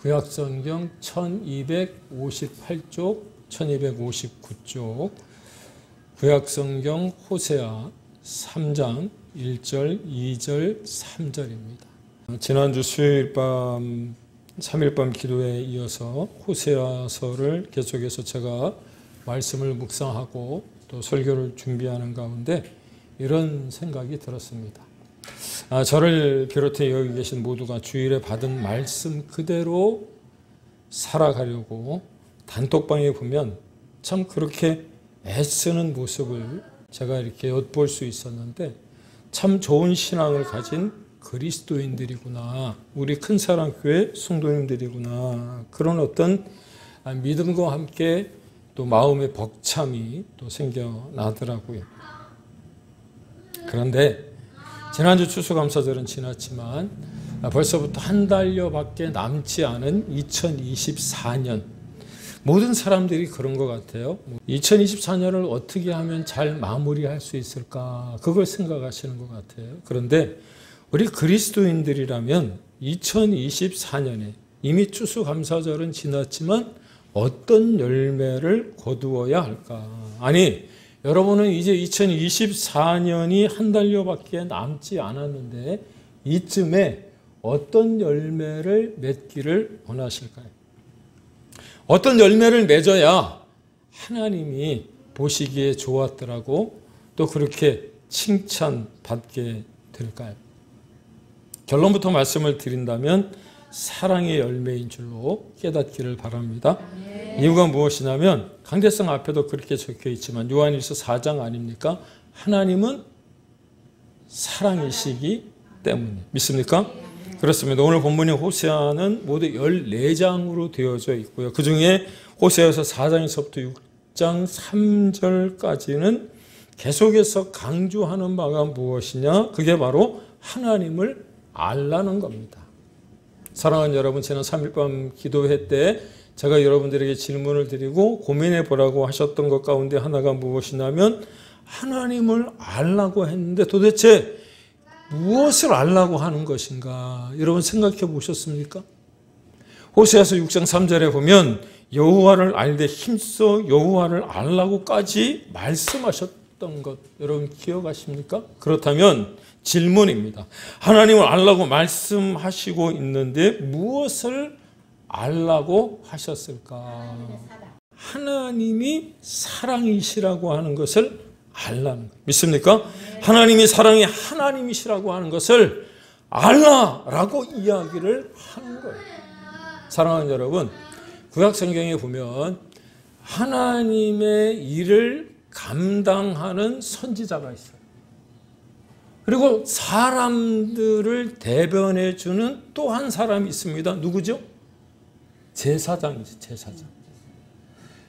구약성경 1258쪽, 1259쪽, 구약성경 호세아 3장 1절, 2절, 3절입니다. 지난주 수요일 밤 3일 밤 기도에 이어서 호세아서를 계속해서 제가 말씀을 묵상하고 또 설교를 준비하는 가운데 이런 생각이 들었습니다. 저를 비롯해 여기 계신 모두가 주일에 받은 말씀 그대로 살아가려고 단톡방에 보면 참 그렇게 애쓰는 모습을 제가 이렇게 엿볼 수 있었는데 참 좋은 신앙을 가진 그리스도인들이구나, 우리 큰사랑교회 성도님들이구나, 그런 어떤 믿음과 함께 또 마음의 벅참이 또 생겨나더라고요. 그런데 지난주 추수감사절은 지났지만 벌써부터 한 달여밖에 남지 않은 2024년, 모든 사람들이 그런 것 같아요. 2024년을 어떻게 하면 잘 마무리할 수 있을까, 그걸 생각하시는 것 같아요. 그런데 우리 그리스도인들이라면 2024년에 이미 추수감사절은 지났지만 어떤 열매를 거두어야 할까? 아니, 여러분은 이제 2024년이 한 달여밖에 남지 않았는데 이쯤에 어떤 열매를 맺기를 원하실까요? 어떤 열매를 맺어야 하나님이 보시기에 좋았더라고 또 그렇게 칭찬받게 될까요? 결론부터 말씀을 드린다면 사랑의 열매인 줄로 깨닫기를 바랍니다. 이유가 무엇이냐면 강대상 앞에도 그렇게 적혀 있지만 요한일서 4장 아닙니까? 하나님은 사랑이시기 때문에. 믿습니까? 그렇습니다. 오늘 본문의 호세아는 모두 14장으로 되어져 있고요. 그 중에 호세아서 4장에서부터 6장 3절까지는 계속해서 강조하는 바가 무엇이냐? 그게 바로 하나님을 알라는 겁니다. 사랑하는 여러분, 지난 3일 밤 기도회 때 제가 여러분들에게 질문을 드리고 고민해 보라고 하셨던 것 가운데 하나가 무엇이냐면 하나님을 알라고 했는데 도대체 무엇을 알라고 하는 것인가? 여러분 생각해 보셨습니까? 호세아서 6장 3절에 보면 여호와를 알되 힘써 여호와를 알라고까지 말씀하셨던 것 여러분 기억하십니까? 그렇다면 질문입니다. 하나님을 알라고 말씀하시고 있는데 무엇을 알라고 하셨을까? 하나님이 사랑이시라고 하는 것을 알라는 것. 믿습니까? 하나님이 사랑이 하나님이시라고 하는 것을 알라라고 이야기를 하는 거예요. 사랑하는 여러분, 구약성경에 보면 하나님의 일을 감당하는 선지자가 있어요. 그리고 사람들을 대변해 주는 또 한 사람이 있습니다. 누구죠? 제사장이죠. 제사장.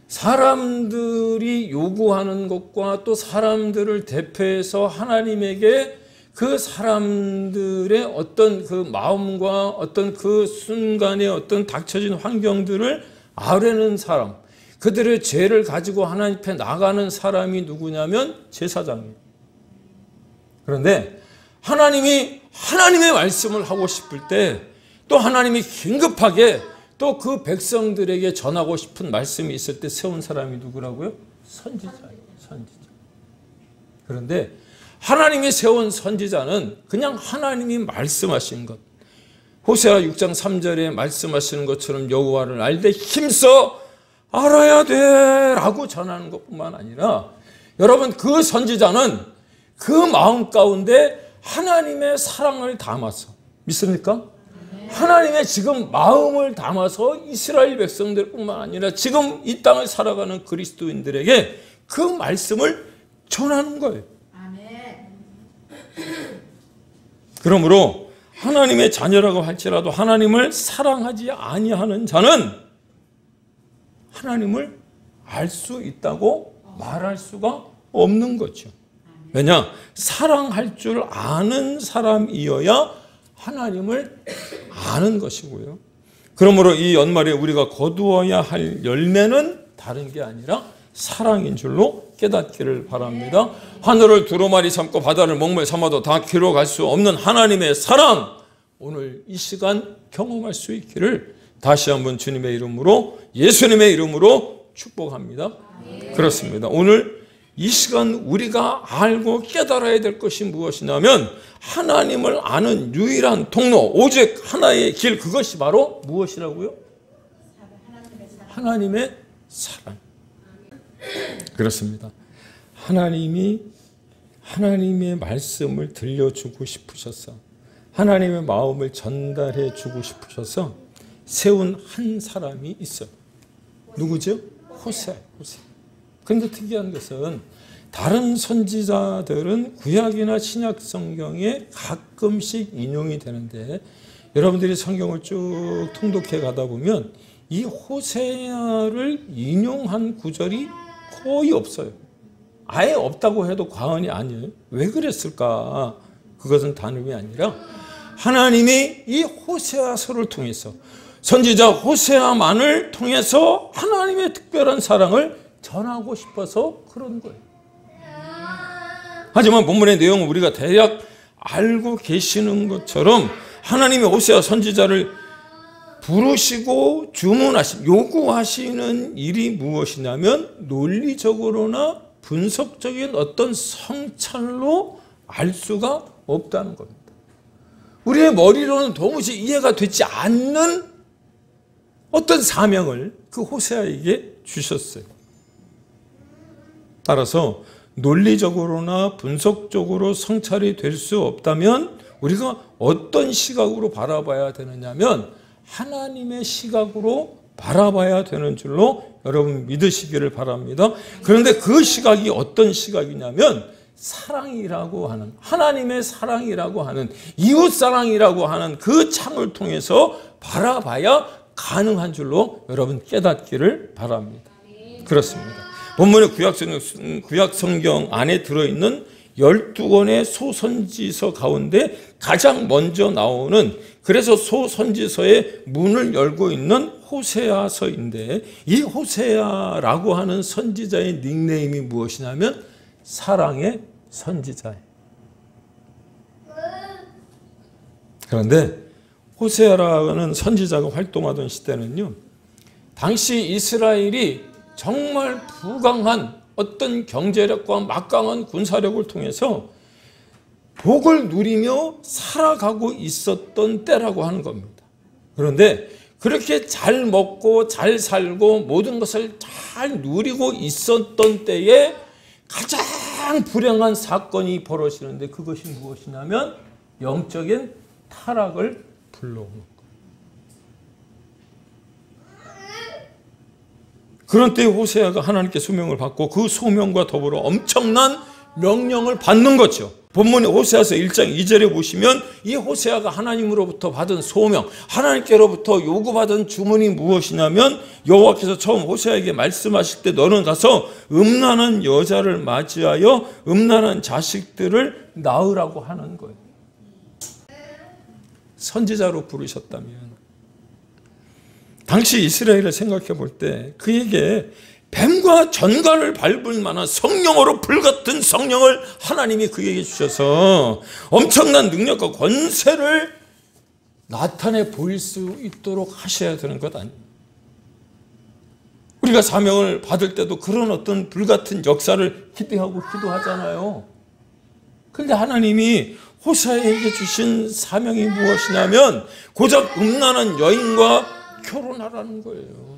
사람들이 요구하는 것과 또 사람들을 대표해서 하나님에게 그 사람들의 어떤 그 마음과 어떤 그 순간의 어떤 닥쳐진 환경들을 아뢰는 사람, 그들의 죄를 가지고 하나님 앞에 나가는 사람이 누구냐면 제사장이에요. 그런데 하나님이 하나님의 말씀을 하고 싶을 때 또 하나님이 긴급하게 또 그 백성들에게 전하고 싶은 말씀이 있을 때 세운 사람이 누구라고요? 선지자예요. 선지자. 그런데 하나님이 세운 선지자는 그냥 하나님이 말씀하신 것, 호세아 6장 3절에 말씀하시는 것처럼 여호와를 알되 힘써 알아야 돼 라고 전하는 것뿐만 아니라 여러분 그 선지자는 그 마음 가운데 하나님의 사랑을 담아서, 믿습니까? 하나님의 지금 마음을 담아서 이스라엘 백성들뿐만 아니라 지금 이 땅을 살아가는 그리스도인들에게 그 말씀을 전하는 거예요. 그러므로 하나님의 자녀라고 할지라도 하나님을 사랑하지 아니하는 자는 하나님을 알 수 있다고 말할 수가 없는 거죠. 왜냐? 사랑할 줄 아는 사람이어야 하나님을 아는 것이고요. 그러므로 이 연말에 우리가 거두어야 할 열매는 다른 게 아니라 사랑인 줄로 깨닫기를 바랍니다. 하늘을 두루마리 삼고 바다를 먹물 삼아도 다 귀로 갈 수 없는 하나님의 사랑, 오늘 이 시간 경험할 수 있기를 다시 한번 주님의 이름으로, 예수님의 이름으로 축복합니다. 그렇습니다. 오늘 이 시간 우리가 알고 깨달아야 될 것이 무엇이냐면 하나님을 아는 유일한 통로, 오직 하나의 길, 그것이 바로 무엇이라고요? 하나님의 사랑. 그렇습니다. 하나님이 하나님의 말씀을 들려주고 싶으셔서, 하나님의 마음을 전달해 주고 싶으셔서 세운 한 사람이 있어요. 누구죠? 호세. 그런데 특이한 것은 다른 선지자들은 구약이나 신약 성경에 가끔씩 인용이 되는데, 여러분들이 성경을 쭉 통독해 가다 보면 이 호세아를 인용한 구절이 거의 없어요. 아예 없다고 해도 과언이 아니에요. 왜 그랬을까? 그것은 다름이 아니라 하나님이 이 호세아서를 통해서, 선지자 호세아만을 통해서 하나님의 특별한 사랑을 전하고 싶어서 그런 거예요. 하지만 본문의 내용은 우리가 대략 알고 계시는 것처럼 하나님이 호세아 선지자를 부르시고 요구하시는 일이 무엇이냐면 논리적으로나 분석적인 어떤 성찰로 알 수가 없다는 겁니다. 우리의 머리로는 도무지 이해가 되지 않는 어떤 사명을 그 호세아에게 주셨어요. 따라서 논리적으로나 분석적으로 성찰이 될 수 없다면 우리가 어떤 시각으로 바라봐야 되느냐면 하나님의 시각으로 바라봐야 되는 줄로 여러분 믿으시기를 바랍니다. 그런데 그 시각이 어떤 시각이냐면 사랑이라고 하는, 하나님의 사랑이라고 하는, 이웃사랑이라고 하는 그 창을 통해서 바라봐야 가능한 줄로 여러분 깨닫기를 바랍니다. 그렇습니다. 본문의 구약 성경 안에 들어있는 12권의 소선지서 가운데 가장 먼저 나오는, 그래서 소선지서의 문을 열고 있는 호세아서인데, 이 호세아라고 하는 선지자의 닉네임이 무엇이냐면 사랑의 선지자예요. 그런데 호세아라는 선지자가 활동하던 시대는요, 당시 이스라엘이 정말 부강한 어떤 경제력과 막강한 군사력을 통해서 복을 누리며 살아가고 있었던 때라고 하는 겁니다. 그런데 그렇게 잘 먹고 잘 살고 모든 것을 잘 누리고 있었던 때에 가장 불행한 사건이 벌어지는데, 그것이 무엇이냐면 영적인 타락을 불러오는 거예요. 그런 때에 호세아가 하나님께 소명을 받고 그 소명과 더불어 엄청난 명령을 받는 거죠. 본문의 호세아서 1장 2절에 보시면 이 호세아가 하나님으로부터 받은 소명, 하나님께로부터 요구받은 주문이 무엇이냐면, 여호와께서 처음 호세아에게 말씀하실 때 너는 가서 음란한 여자를 맞이하여 음란한 자식들을 낳으라고 하는 거예요. 선지자로 부르셨다면 당시 이스라엘을 생각해 볼 때 그에게 뱀과 전갈을 밟을 만한 성령으로 불같은 성령을 하나님이 그에게 주셔서 엄청난 능력과 권세를 나타내 보일 수 있도록 하셔야 되는 것 아니에요. 우리가 사명을 받을 때도 그런 어떤 불같은 역사를 기대하고 기도하잖아요. 그런데 하나님이 호세아에게 주신 사명이 무엇이냐면 고작 음란한 여인과 결혼하라는 거예요.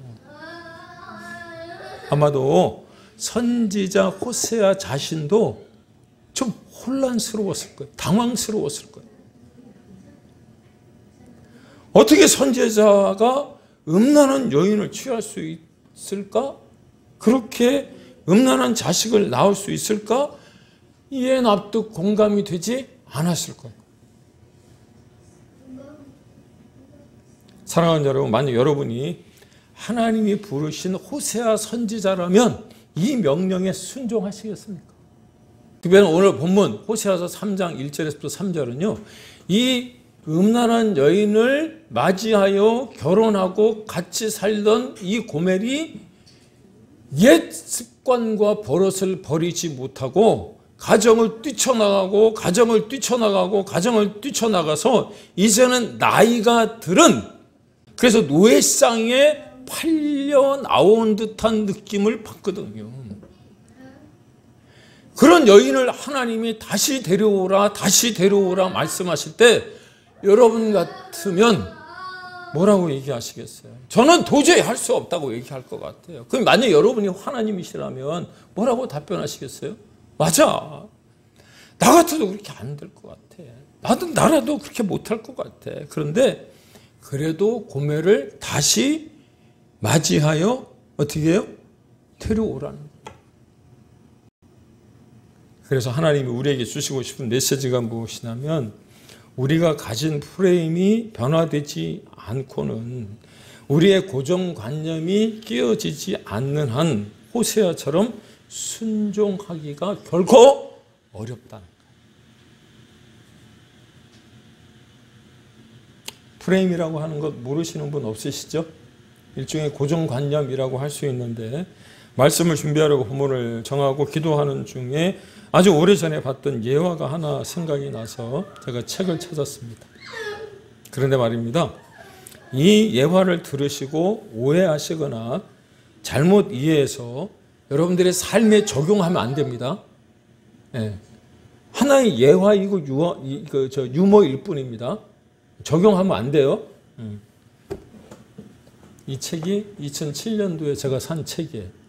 아마도 선지자 호세아 자신도 좀 혼란스러웠을 거예요. 당황스러웠을 거예요. 어떻게 선지자가 음란한 여인을 취할 수 있을까? 그렇게 음란한 자식을 낳을 수 있을까? 이해 납득 공감이 되지 않았을 거예요. 사랑하는 여러분, 만약 여러분이 하나님이 부르신 호세아 선지자라면 이 명령에 순종하시겠습니까? 특별히 오늘 본문 호세아서 3장 1절에서부터 3절은요, 이 음란한 여인을 맞이하여 결혼하고 같이 살던 이 고멜이 옛 습관과 버릇을 버리지 못하고 가정을 뛰쳐나가서 이제는 나이가 들은 그래서 노예상에 팔려 나온 듯한 느낌을 받거든요. 그런 여인을 하나님이 다시 데려오라, 다시 데려오라 말씀하실 때 여러분 같으면 뭐라고 얘기하시겠어요? 저는 도저히 할 수 없다고 얘기할 것 같아요. 그럼 만약 여러분이 하나님이시라면 뭐라고 답변하시겠어요? 맞아. 나 같아도 그렇게 안 될 것 같아. 나라도 그렇게 못할 것 같아. 그런데 그래도 고멜을 다시 맞이하여 어떻게 해요? 데려오라는 거예요. 그래서 하나님이 우리에게 주시고 싶은 메시지가 무엇이냐면 우리가 가진 프레임이 변화되지 않고는 우리의 고정관념이 끼어지지 않는 한 호세아처럼 순종하기가 결코 어렵다는 거예요. 프레임이라고 하는 것 모르시는 분 없으시죠? 일종의 고정관념이라고 할 수 있는데 말씀을 준비하려고 본문을 정하고 기도하는 중에 아주 오래전에 봤던 예화가 하나 생각이 나서 제가 책을 찾았습니다. 그런데 말입니다. 이 예화를 들으시고 오해하시거나 잘못 이해해서 여러분들의 삶에 적용하면 안 됩니다. 네. 하나의 예화이고 유머일 뿐입니다. 적용하면 안 돼요. 이 책이 2007년도에 제가 산 책이에요.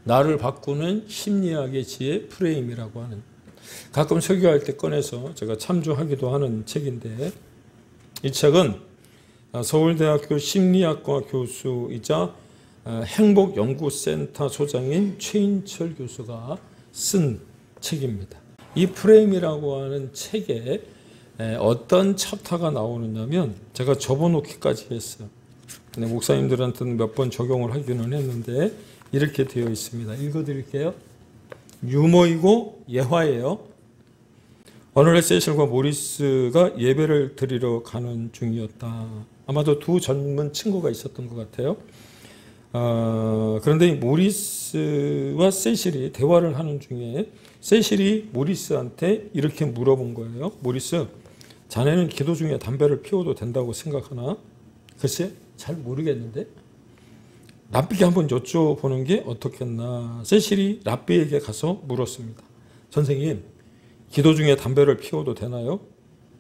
나를 바꾸는 심리학의 지혜 프레임이라고 하는, 가끔 설교할 때 꺼내서 제가 참조하기도 하는 책인데, 이 책은 서울대학교 심리학과 교수이자 행복연구센터 소장인 최인철 교수가 쓴 책입니다. 이 프레임이라고 하는 책에 어떤 챕터가 나오느냐면 제가 접어놓기까지 했어요. 근데 목사님들한테는 몇 번 적용을 하기는 했는데 이렇게 되어 있습니다. 읽어드릴게요. 유머이고 예화예요. 어느 날 세실과 모리스가 예배를 드리러 가는 중이었다. 아마도 두 젊은 친구가 있었던 것 같아요. 그런데 모리스와 세실이 대화를 하는 중에 세실이 모리스한테 이렇게 물어본 거예요. 모리스, 자네는 기도 중에 담배를 피워도 된다고 생각하나? 글쎄, 잘 모르겠는데. 랍비에게 한번 여쭤보는 게 어떻겠나. 세실이 랍비에게 가서 물었습니다. 선생님, 기도 중에 담배를 피워도 되나요?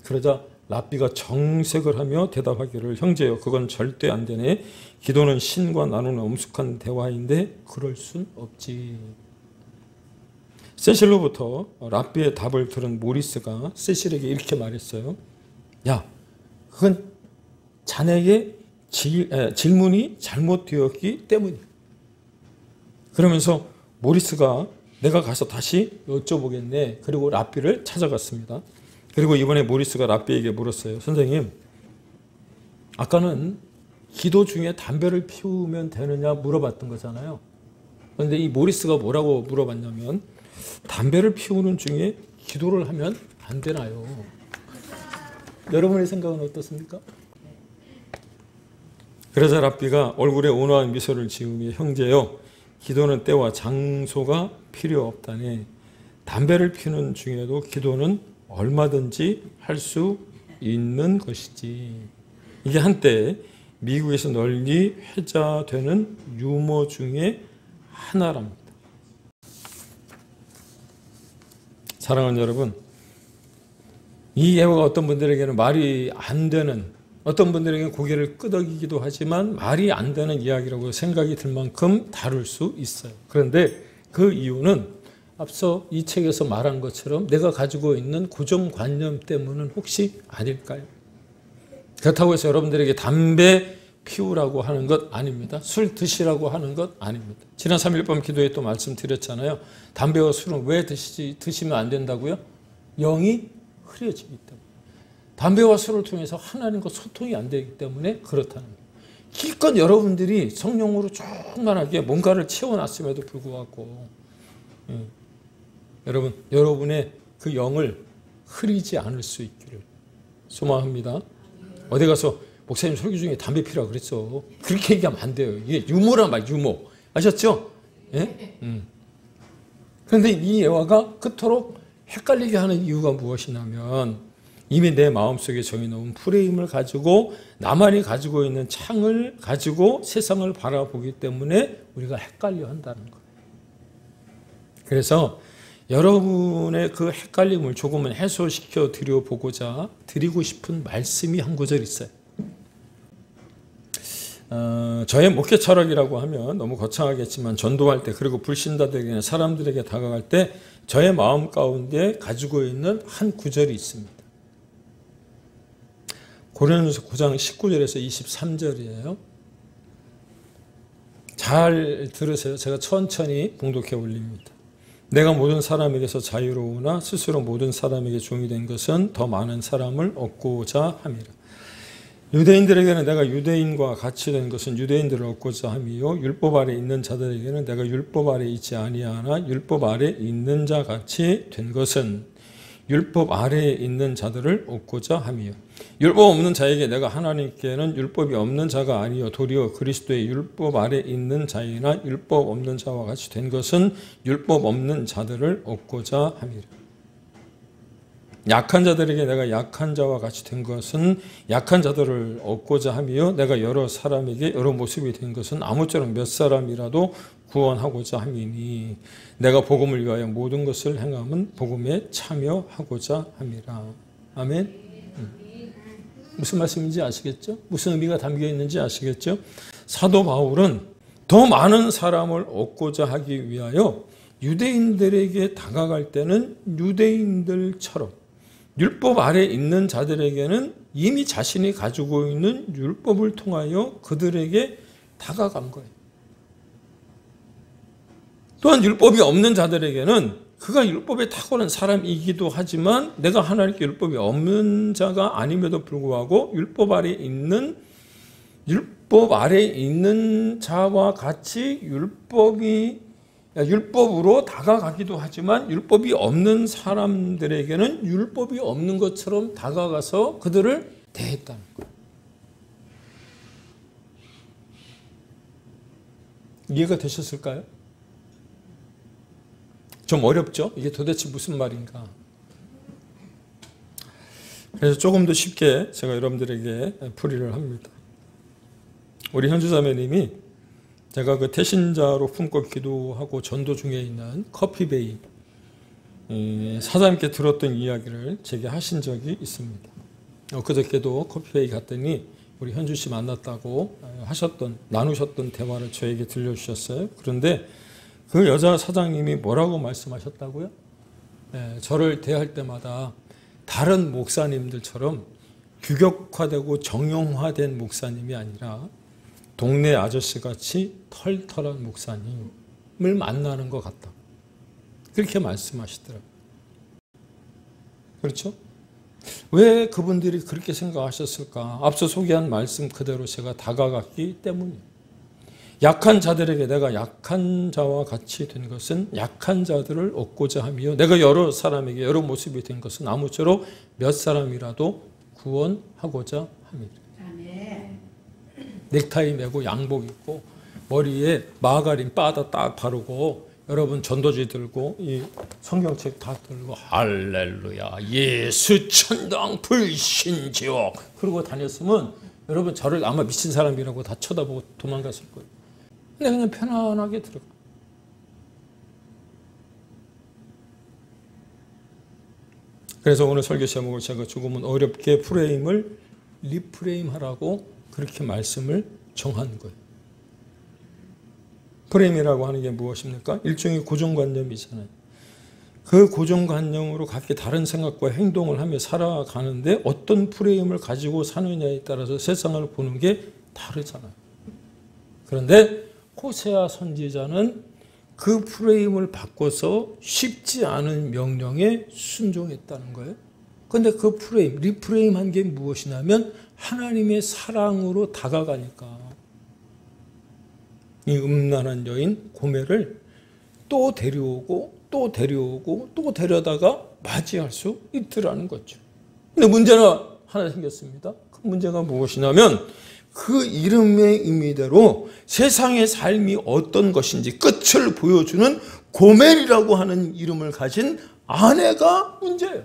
그러자 랍비가 정색을 하며 대답하기를, 형제여, 그건 절대 안 되네. 기도는 신과 나누는 엄숙한 대화인데 그럴 순 없지. 세실로부터 랍비의 답을 들은 모리스가 세실에게 이렇게 말했어요. 야, 그건 자네의 질문이 잘못되었기 때문이야. 그러면서 모리스가 내가 가서 다시 여쭤보겠네. 그리고 랍비를 찾아갔습니다. 그리고 이번에 모리스가 랍비에게 물었어요. 선생님, 아까는 기도 중에 담배를 피우면 되느냐 물어봤던 거잖아요. 그런데 이 모리스가 뭐라고 물어봤냐면 담배를 피우는 중에 기도를 하면 안 되나요? 여러분의 생각은 어떻습니까? 그러자 랍비가 얼굴에 온화한 미소를 지으며, 형제여, 기도는 때와 장소가 필요 없다네. 담배를 피우는 중에도 기도는 얼마든지 할 수 있는 것이지. 이게 한때 미국에서 널리 회자되는 유머 중에 하나랍니다. 사랑하는 여러분, 이 예화가 어떤 분들에게는 말이 안 되는, 어떤 분들에게는 고개를 끄덕이기도 하지만 말이 안 되는 이야기라고 생각이 들 만큼 다룰 수 있어요. 그런데 그 이유는 앞서 이 책에서 말한 것처럼 내가 가지고 있는 고정관념 때문은 혹시 아닐까요? 그렇다고 해서 여러분들에게 담배 피우라고 하는 것 아닙니다. 술 드시라고 하는 것 아닙니다. 지난 3일 밤 기도에 또 말씀드렸잖아요. 담배와 술은 왜 드시면 안 된다고요? 영이 흐려지기 때문에. 담배와 술을 통해서 하나님과 소통이 안 되기 때문에 그렇다는 거예요. 기껏 여러분들이 성령으로 충만하게 뭔가를 채워놨음에도 불구하고 여러분의 그 영을 흐리지 않을 수 있기를 소망합니다. 어디 가서 목사님 설교 중에 담배 피우라고 그랬어. 그렇게 얘기하면 안 돼요. 이게 유머란 말, 유머. 아셨죠? 예? 그런데 이 예화가 그토록 헷갈리게 하는 이유가 무엇이냐면 이미 내 마음속에 정해놓은 프레임을 가지고 나만이 가지고 있는 창을 가지고 세상을 바라보기 때문에 우리가 헷갈려 한다는 거예요. 그래서 여러분의 그 헷갈림을 조금은 해소시켜 드려보고자 드리고 싶은 말씀이 한 구절 있어요. 저의 목회 철학이라고 하면 너무 거창하겠지만 전도할 때 그리고 불신자들에게 사람들에게 다가갈 때 저의 마음 가운데 가지고 있는 한 구절이 있습니다. 고린도서 9장 19절에서 23절이에요. 잘 들으세요. 제가 천천히 봉독해 올립니다. 내가 모든 사람에게서 자유로우나 스스로 모든 사람에게 종이 된 것은 더 많은 사람을 얻고자 함이라. 유대인들에게는 내가 유대인과 같이 된 것은 유대인들을 얻고자 함이요 율법 아래 있는 자들에게는 내가 율법 아래 있지 아니하나 율법 아래 있는 자 같이 된 것은 율법 아래에 있는 자들을 얻고자 함이요 율법 없는 자에게 내가 하나님께는 율법이 없는 자가 아니요 도리어 그리스도의 율법 아래 있는 자이나 율법 없는 자와 같이 된 것은 율법 없는 자들을 얻고자 함이라. 약한 자들에게 내가 약한 자와 같이 된 것은 약한 자들을 얻고자 함이요 내가 여러 사람에게 여러 모습이 된 것은 아무쪼록 몇 사람이라도 구원하고자 함이니 내가 복음을 위하여 모든 것을 행함은 복음에 참여하고자 함이라. 아멘. 무슨 말씀인지 아시겠죠? 무슨 의미가 담겨 있는지 아시겠죠? 사도 바울은 더 많은 사람을 얻고자 하기 위하여 유대인들에게 다가갈 때는 유대인들처럼 율법 아래 있는 자들에게는 이미 자신이 가지고 있는 율법을 통하여 그들에게 다가간 거예요. 또한 율법이 없는 자들에게는 그가 율법에 탁월한 사람이기도 하지만 내가 하나님께 율법이 없는 자가 아님에도 불구하고 율법 아래 있는 자와 같이 율법으로 다가가기도 하지만 율법이 없는 사람들에게는 율법이 없는 것처럼 다가가서 그들을 대했다는 거예요. 이해가 되셨을까요? 좀 어렵죠? 이게 도대체 무슨 말인가? 그래서 조금 더 쉽게 제가 여러분들에게 풀이를 합니다. 우리 현주자매님이 제가 그 태신자로 품고 기도하고 전도 중에 있는 커피베이 사장님께 들었던 이야기를 제게 하신 적이 있습니다. 그저께도 커피베이 갔더니 우리 현주 씨 만났다고 나누셨던 대화를 저에게 들려주셨어요. 그런데 그 여자 사장님이 뭐라고 말씀하셨다고요? 저를 대할 때마다 다른 목사님들처럼 규격화되고 정형화된 목사님이 아니라 동네 아저씨같이 털털한 목사님을 만나는 것 같다. 그렇게 말씀하시더라고요. 그렇죠? 왜 그분들이 그렇게 생각하셨을까? 앞서 소개한 말씀 그대로 제가 다가갔기 때문이에요. 약한 자들에게 내가 약한 자와 같이 된 것은 약한 자들을 얻고자 하며 내가 여러 사람에게 여러 모습이 된 것은 아무쪼록 몇 사람이라도 구원하고자 합니다. 넥타이 메고 양복 입고 머리에 마가린 바다 딱 바르고 여러분 전도지 들고 이 성경책 다 들고 할렐루야 예수 천당 불신지옥 그러고 다녔으면 여러분 저를 아마 미친 사람이라고 다 쳐다보고 도망갔을 거예요. 근데 그냥 편안하게 들어가. 그래서 오늘 설교 제목을 제가 조금은 어렵게 프레임을 리프레임하라고 그렇게 말씀을 정한 거예요. 프레임이라고 하는 게 무엇입니까? 일종의 고정관념이잖아요. 그 고정관념으로 각기 다른 생각과 행동을 하며 살아가는데 어떤 프레임을 가지고 사느냐에 따라서 세상을 보는 게 다르잖아요. 그런데 호세아 선지자는 그 프레임을 바꿔서 쉽지 않은 명령에 순종했다는 거예요. 그런데 그 프레임, 리프레임한 게 무엇이냐면 하나님의 사랑으로 다가가니까 이 음란한 여인 고멜을 또 데려오고 또 데려오고 또 데려다가 맞이할 수 있더라는 거죠. 근데 문제는 하나 생겼습니다. 그 문제가 무엇이냐면 그 이름의 의미대로 세상의 삶이 어떤 것인지 끝을 보여주는 고멜이라고 하는 이름을 가진 아내가 문제예요.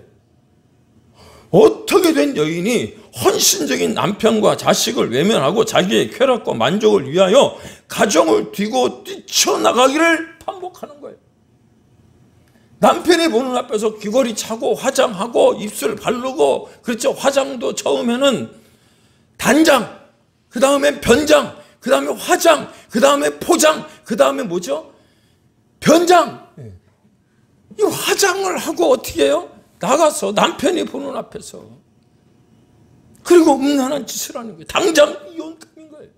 어떻게 된 여인이 헌신적인 남편과 자식을 외면하고 자기의 쾌락과 만족을 위하여 가정을 뒤고 뛰쳐나가기를 반복하는 거예요. 남편이 보는 앞에서 귀걸이 차고 화장하고 입술 바르고, 그렇죠. 화장도 처음에는 단장, 그 다음에 변장, 그 다음에 화장, 그 다음에 포장, 그 다음에 뭐죠? 변장. 이 화장을 하고 어떻게 해요? 나가서 남편이 보는 앞에서. 그리고 음란한 짓을 하는 거예요. 당장 이혼감인 거예요.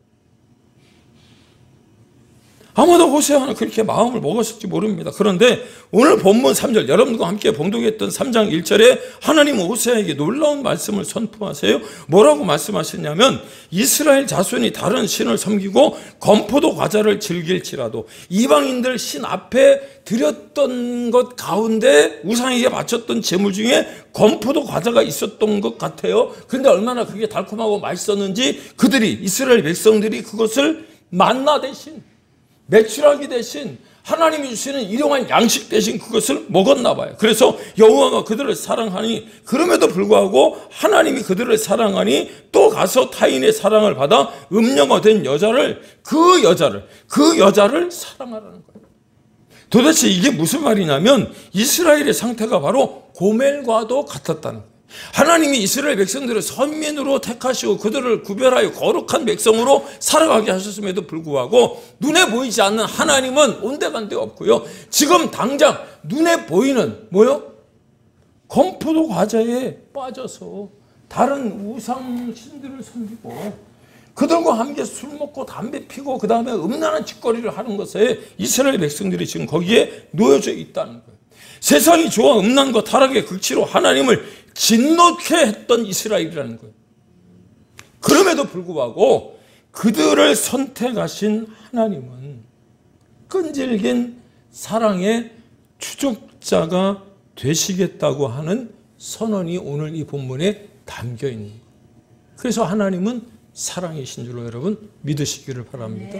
아마도 호세아는 그렇게 마음을 먹었을지 모릅니다. 그런데 오늘 본문 3절, 여러분과 함께 봉독했던 3장 1절에 하나님은 호세아에게 놀라운 말씀을 선포하세요. 뭐라고 말씀하셨냐면, 이스라엘 자손이 다른 신을 섬기고 건포도 과자를 즐길지라도 이방인들 신 앞에 드렸던 것 가운데 우상에게 바쳤던 제물 중에 건포도 과자가 있었던 것 같아요. 그런데 얼마나 그게 달콤하고 맛있었는지 그들이, 이스라엘 백성들이 그것을 만나 대신, 메추라기 대신, 하나님이 주시는 일용한 양식 대신 그것을 먹었나 봐요. 그래서 여호와가 그들을 사랑하니, 그럼에도 불구하고 하나님이 그들을 사랑하니 또 가서 타인의 사랑을 받아 음녀가 된 여자를, 그 여자를 사랑하라는 거예요. 도대체 이게 무슨 말이냐면, 이스라엘의 상태가 바로 고멜과도 같았다는 거예요. 하나님이 이스라엘 백성들을 선민으로 택하시고 그들을 구별하여 거룩한 백성으로 살아가게 하셨음에도 불구하고 눈에 보이지 않는 하나님은 온데간데 없고요. 지금 당장 눈에 보이는 뭐요? 건포도 과자에 빠져서 다른 우상 신들을 섬기고 그들과 함께 술 먹고 담배 피고 그 다음에 음란한 짓거리를 하는 것에 이스라엘 백성들이 지금 거기에 놓여져 있다는 거예요. 세상이 좋아 음란과 타락의 극치로 하나님을 진노케 했던 이스라엘이라는 거예요. 그럼에도 불구하고 그들을 선택하신 하나님은 끈질긴 사랑의 추종자가 되시겠다고 하는 선언이 오늘 이 본문에 담겨 있는 거예요. 그래서 하나님은 사랑이신 줄로 여러분 믿으시기를 바랍니다.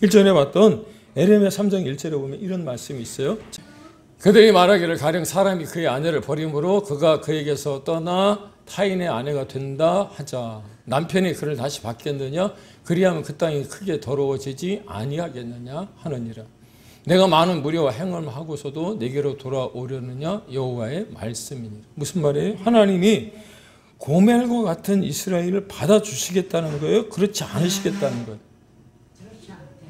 1절에 봤던 에레미야 3장 1절에 보면 이런 말씀이 있어요. 그들이 말하기를 가령 사람이 그의 아내를 버림으로 그가 그에게서 떠나 타인의 아내가 된다 하자. 남편이 그를 다시 받겠느냐? 그리하면 그 땅이 크게 더러워지지 아니하겠느냐 하느니라. 내가 많은 무리와 행음하고서도 내게로 돌아오려느냐? 여호와의 말씀이니라. 무슨 말이에요? 하나님이 고멜과 같은 이스라엘을 받아주시겠다는 거예요? 그렇지 않으시겠다는 거예요?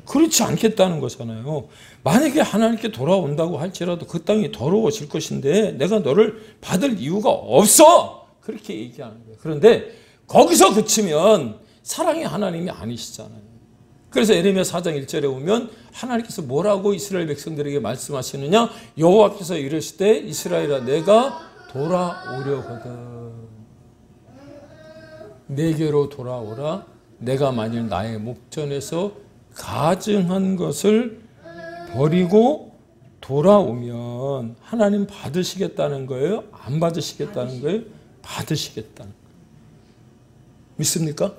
그렇지 않겠다는 거잖아요. 만약에 하나님께 돌아온다고 할지라도 그 땅이 더러워질 것인데 내가 너를 받을 이유가 없어! 그렇게 얘기하는 거예요. 그런데 거기서 그치면 사랑의 하나님이 아니시잖아요. 그래서 에레미야 4장 1절에 보면 하나님께서 뭐라고 이스라엘 백성들에게 말씀하시느냐? 여호와께서 이르시되 이스라엘아 내가 돌아오려거든. 내게로 돌아오라. 내가 만일 나의 목전에서 가증한 것을 버리고 돌아오면 하나님 받으시겠다는 거예요? 안 받으시겠다는 거예요? 받으시겠다는 거예요. 믿습니까?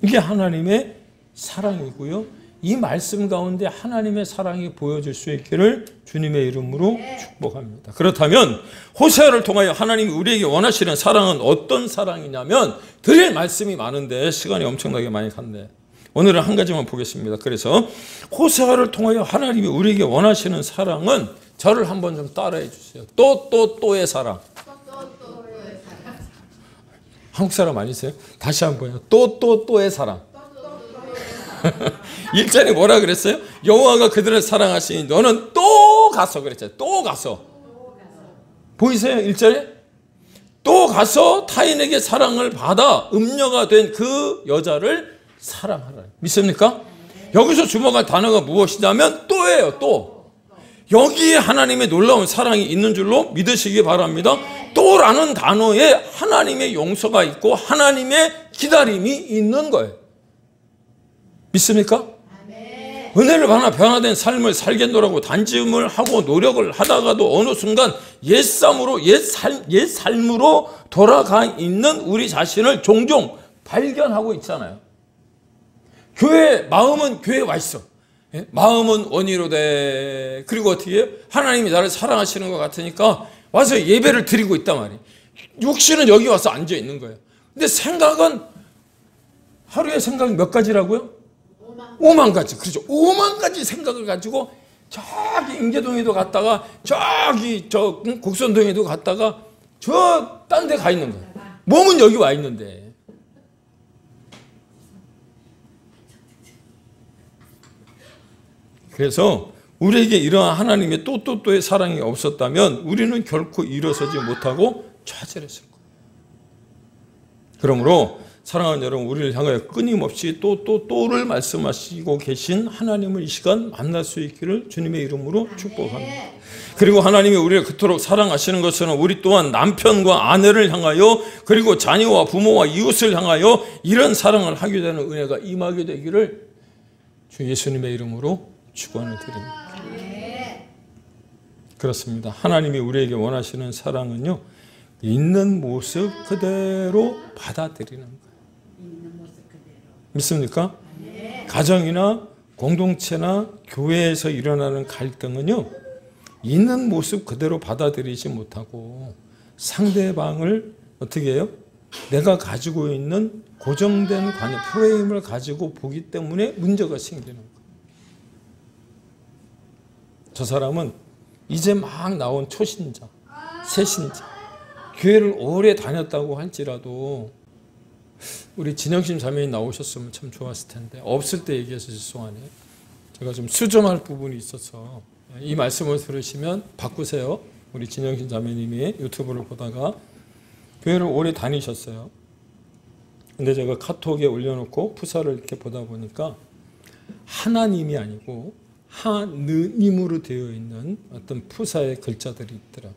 이게 하나님의 사랑이고요. 이 말씀 가운데 하나님의 사랑이 보여질 수 있기를 주님의 이름으로 축복합니다. 그렇다면 호세아를 통하여 하나님이 우리에게 원하시는 사랑은 어떤 사랑이냐면, 드릴 말씀이 많은데 시간이 엄청나게 많이 갔네. 오늘은 한 가지만 보겠습니다. 그래서 호세아를 통하여 하나님이 우리에게 원하시는 사랑은, 저를 한번 좀 따라해 주세요. 또의 사랑. 한국 사람 아니세요? 다시 한번요. 또의 사랑. 1절에 뭐라 그랬어요? 여호와가 그들을 사랑하시니 너는 또 가서 그랬잖아요. 또 가서. 보이세요? 1절에? 또 가서 타인에게 사랑을 받아 음녀가 된 그 여자를 사랑하라. 믿습니까? 여기서 주목할 단어가 무엇이냐면 또예요. 또. 여기에 하나님의 놀라운 사랑이 있는 줄로 믿으시기 바랍니다. 또라는 단어에 하나님의 용서가 있고 하나님의 기다림이 있는 거예요. 믿습니까? 은혜를 받아 변화된 삶을 살겠노라고 단지음을 하고 노력을 하다가도 어느 순간 옛 삶으로 돌아가 있는 우리 자신을 종종 발견하고 있잖아요. 마음은 교회에 와 있어. 마음은 원이로 돼. 그리고 어떻게 해요? 하나님이 나를 사랑하시는 것 같으니까 와서 예배를 드리고 있단 말이에요. 육신은 여기 와서 앉아 있는 거예요. 근데 생각은 하루에 생각이 몇 가지라고요? 5만 가지. 그렇죠. 5만 가지 생각을 가지고 저기 인계동에도 갔다가 저기 저 곡선동에도 갔다가 저 딴 데 가 있는 거예요. 몸은 여기 와 있는데. 그래서 우리에게 이러한 하나님의 또의 사랑이 없었다면 우리는 결코 일어서지 못하고 좌절했을 거예요. 그러므로 사랑하는 여러분, 우리를 향하여 끊임없이 또를 말씀하시고 계신 하나님을 이 시간 만날 수 있기를 주님의 이름으로 축복합니다. 그리고 하나님이 우리를 그토록 사랑하시는 것처럼 우리 또한 남편과 아내를 향하여 그리고 자녀와 부모와 이웃을 향하여 이런 사랑을 하게 되는 은혜가 임하게 되기를 주 예수님의 이름으로 축원을 드립니다. 그렇습니다. 하나님이 우리에게 원하시는 사랑은요, 있는 모습 그대로 받아들이는 거예요. 믿습니까? 가정이나 공동체나 교회에서 일어나는 갈등은요, 있는 모습 그대로 받아들이지 못하고 상대방을 어떻게 해요? 내가 가지고 있는 고정된 관념, 프레임을 가지고 보기 때문에 문제가 생기는 거예요. 저 사람은 이제 막 나온 초신자, 새신자, 교회를 오래 다녔다고 할지라도 우리 진영심 자매님 나오셨으면 참 좋았을 텐데 없을 때 얘기해서 죄송하네요. 제가 좀 수정할 부분이 있어서 이 말씀을 들으시면 바꾸세요. 우리 진영심 자매님이 유튜브를 보다가 교회를 오래 다니셨어요. 근데 제가 카톡에 올려놓고 푸사를 이렇게 보다 보니까 하나님이 아니고 하느님으로 되어 있는 어떤 푸사의 글자들이 있더라고요.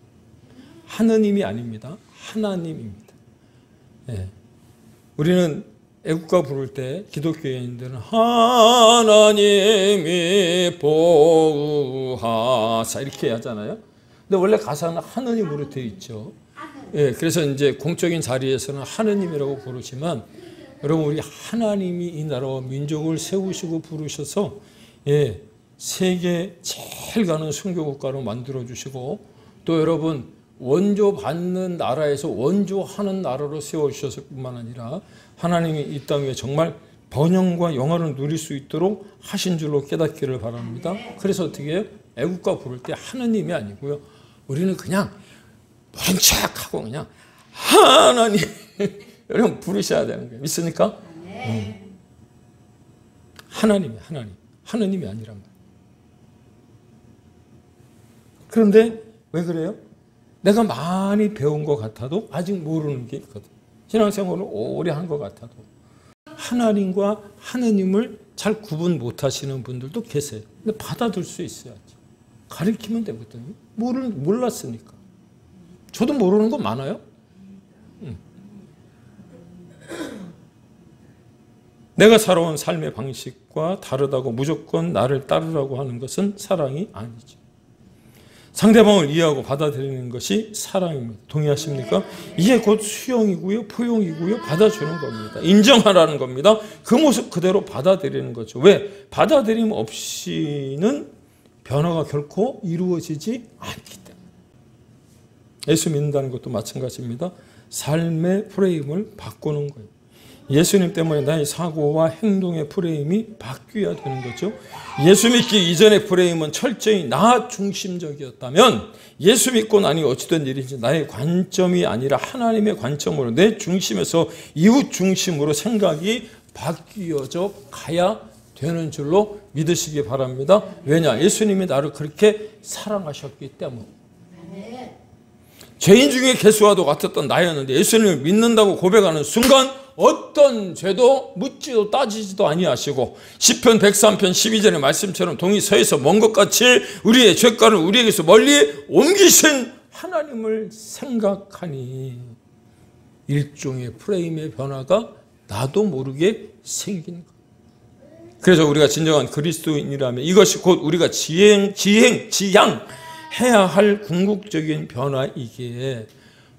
하느님이 아닙니다. 하나님입니다. 예. 우리는 애국가 부를 때 기독교인들은 하나님이 보호하사 이렇게 하잖아요. 근데 원래 가사는 하느님으로 되어 있죠. 예, 그래서 이제 공적인 자리에서는 하느님이라고 부르지만 여러분, 우리 하나님이 이 나라와 민족을 세우시고 부르셔서 예, 세계 제일 가는 선교국가로 만들어 주시고 또 여러분 원조 받는 나라에서 원조하는 나라로 세워주셨을 뿐만 아니라 하나님이 이 땅에 정말 번영과 영화를 누릴 수 있도록 하신 줄로 깨닫기를 바랍니다. 그래서 어떻게 해요? 애국가 부를 때 하느님이 아니고요, 우리는 그냥 모른 척하고 그냥 하나님 여러분 부르셔야 되는 거예요. 믿습니까? 하나님이 하느님이 아니란 말이에요. 그런데 왜 그래요? 내가 많이 배운 것 같아도 아직 모르는 게 있거든. 신앙생활을 오래 한 것 같아도 하나님과 하느님을 잘 구분 못하시는 분들도 계세요. 근데 받아들 수 있어야지. 가르치면 되거든요. 몰랐으니까. 저도 모르는 거 많아요. 내가 살아온 삶의 방식과 다르다고 무조건 나를 따르라고 하는 것은 사랑이 아니죠. 상대방을 이해하고 받아들이는 것이 사랑입니다. 동의하십니까? 이게 곧 수용이고요, 포용이고요, 받아주는 겁니다. 인정하라는 겁니다. 그 모습 그대로 받아들이는 거죠. 왜? 받아들임 없이는 변화가 결코 이루어지지 않기 때문에. 예수 믿는다는 것도 마찬가지입니다. 삶의 프레임을 바꾸는 거예요. 예수님 때문에 나의 사고와 행동의 프레임이 바뀌어야 되는 거죠. 예수 믿기 이전의 프레임은 철저히 나 중심적이었다면 예수 믿고 나니 어찌된 일인지 나의 관점이 아니라 하나님의 관점으로 내 중심에서 이웃 중심으로 생각이 바뀌어져 가야 되는 줄로 믿으시기 바랍니다. 왜냐? 예수님이 나를 그렇게 사랑하셨기 때문에. 죄인 중에 개수와도 같았던 나였는데 예수님을 믿는다고 고백하는 순간 어떤 죄도 묻지도 따지지도 아니하시고 시편 103편 12절의 말씀처럼 동이 서에서 먼 것 같이 우리의 죄가를 우리에게서 멀리 옮기신 하나님을 생각하니 일종의 프레임의 변화가 나도 모르게 생긴 것. 그래서 우리가 진정한 그리스도인이라면 이것이 곧 우리가 지향해야 할 궁극적인 변화이기에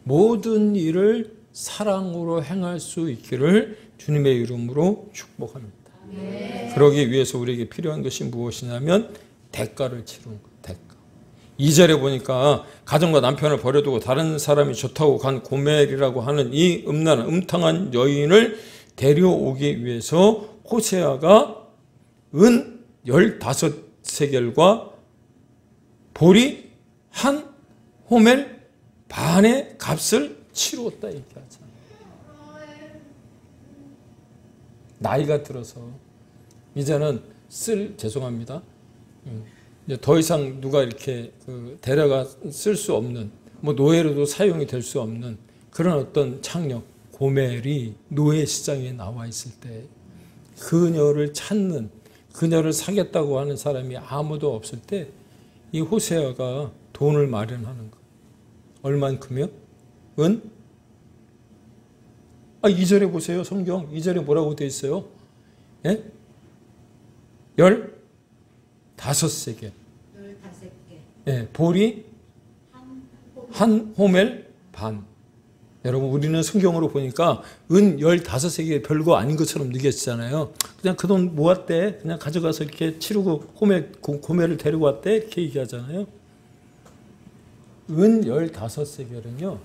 모든 일을 사랑으로 행할 수 있기를 주님의 이름으로 축복합니다. 그러기 위해서 우리에게 필요한 것이 무엇이냐면 대가를 치르는 것. 대가. 2절에 보니까 가정과 남편을 버려두고 다른 사람이 좋다고 간 고멜이라고 하는 이 음탕한 여인을 데려오기 위해서 호세아가 은 15세겔과 보리 한 호멜 반의 값을 치루었다 얘기하잖아요. 나이가 들어서 이제는 죄송합니다. 이제 더 이상 누가 이렇게 데려가 쓸 수 없는, 뭐 노예로도 사용이 될 수 없는 그런 어떤 창녀 고멜이 노예 시장에 나와 있을 때 그녀를 찾는, 그녀를 사겠다고 하는 사람이 아무도 없을 때 이 호세아가 돈을 마련하는 거. 얼만큼이요? 2절에 보세요. 성경 2절에 뭐라고 되어 있어요? 예? 15세겔. 예, 볼이 한 호멜 반. 여러분, 우리는 성경으로 보니까 은 15세겔 별거 아닌 것처럼 느껴지잖아요. 그냥 그 돈 모았대. 그냥 가져가서 이렇게 치르고 고멜을 데리고 왔대. 이렇게 얘기하잖아요. 은 15세겔은요,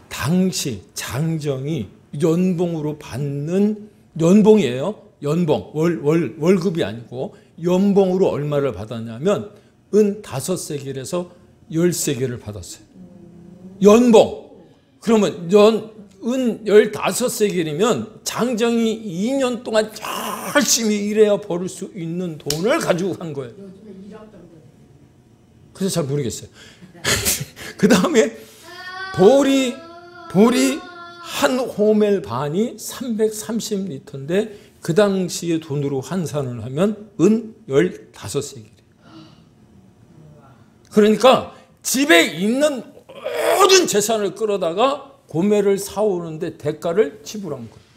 당시 장정이 연봉으로 받는, 연봉이에요. 연봉. 월급이 아니고 연봉으로 얼마를 받았냐면 은 5세겔에서 10세겔을 받았어요. 연봉. 그러면 은 15세겔이면 장정이 2년 동안 열심히 일해야 벌을 수 있는 돈을 가지고 간 거예요. 그래서 잘 모르겠어요. 그 다음에 볼이 한 호멜 반이 330리터인데 그 당시의 돈으로 환산을 하면 은 15세겔이에요. 그러니까 집에 있는 모든 재산을 끌어다가 고멜을 사오는데 대가를 지불한 거예요.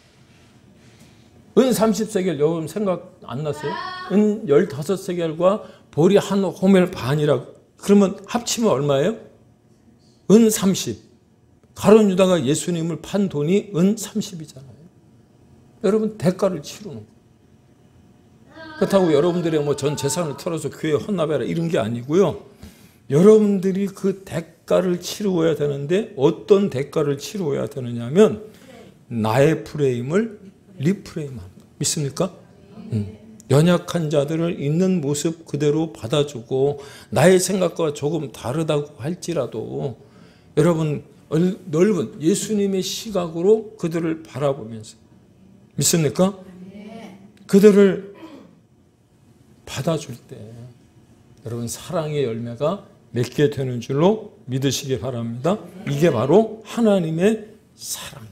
은 30세겔 여러분 생각 안 났어요? 은 15세겔과 볼이 한 호멜 반이라고. 그러면 합치면 얼마예요? 은 30. 가룟 유다가 예수님을 판 돈이 은 30이잖아요. 여러분 대가를 치르는 거예요. 그렇다고 여러분들의 뭐 전 재산을 털어서 교회에 헌납해라 이런 게 아니고요. 여러분들이 그 대가를 치루어야 되는데 어떤 대가를 치루어야 되느냐면 나의 프레임을 리프레임하는 거. 믿습니까? 연약한 자들을 있는 모습 그대로 받아주고 나의 생각과 조금 다르다고 할지라도 여러분 넓은 예수님의 시각으로 그들을 바라보면서 믿습니까? 그들을 받아줄 때 여러분 사랑의 열매가 맺게 되는 줄로 믿으시기 바랍니다. 이게 바로 하나님의 사랑.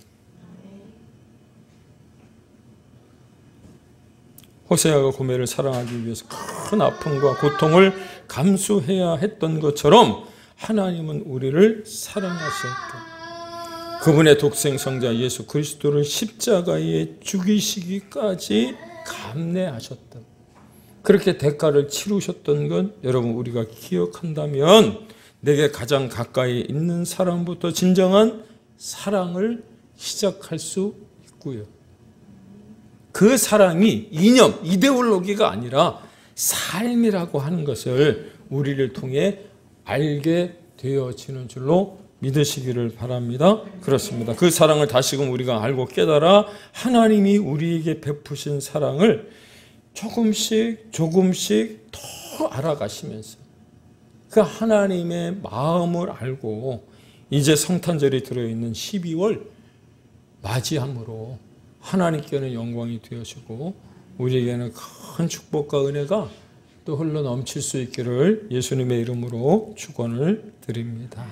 호세아가 고멜을 사랑하기 위해서 큰 아픔과 고통을 감수해야 했던 것처럼 하나님은 우리를 사랑하셨다. 그분의 독생성자 예수 그리스도를 십자가에 죽이시기까지 감내하셨다. 그렇게 대가를 치르셨던 건 여러분 우리가 기억한다면 내게 가장 가까이 있는 사람부터 진정한 사랑을 시작할 수 있고요. 그 사랑이 이념, 이데올로기가 아니라 삶이라고 하는 것을 우리를 통해 알게 되어지는 줄로 믿으시기를 바랍니다. 그렇습니다. 그 사랑을 다시금 우리가 알고 깨달아 하나님이 우리에게 베푸신 사랑을 조금씩 더 알아가시면서 그 하나님의 마음을 알고 이제 성탄절이 들어있는 12월 맞이함으로 하나님께는 영광이 되어지고 우리에게는 큰 축복과 은혜가 또 흘러 넘칠 수 있기를 예수님의 이름으로 축원을 드립니다.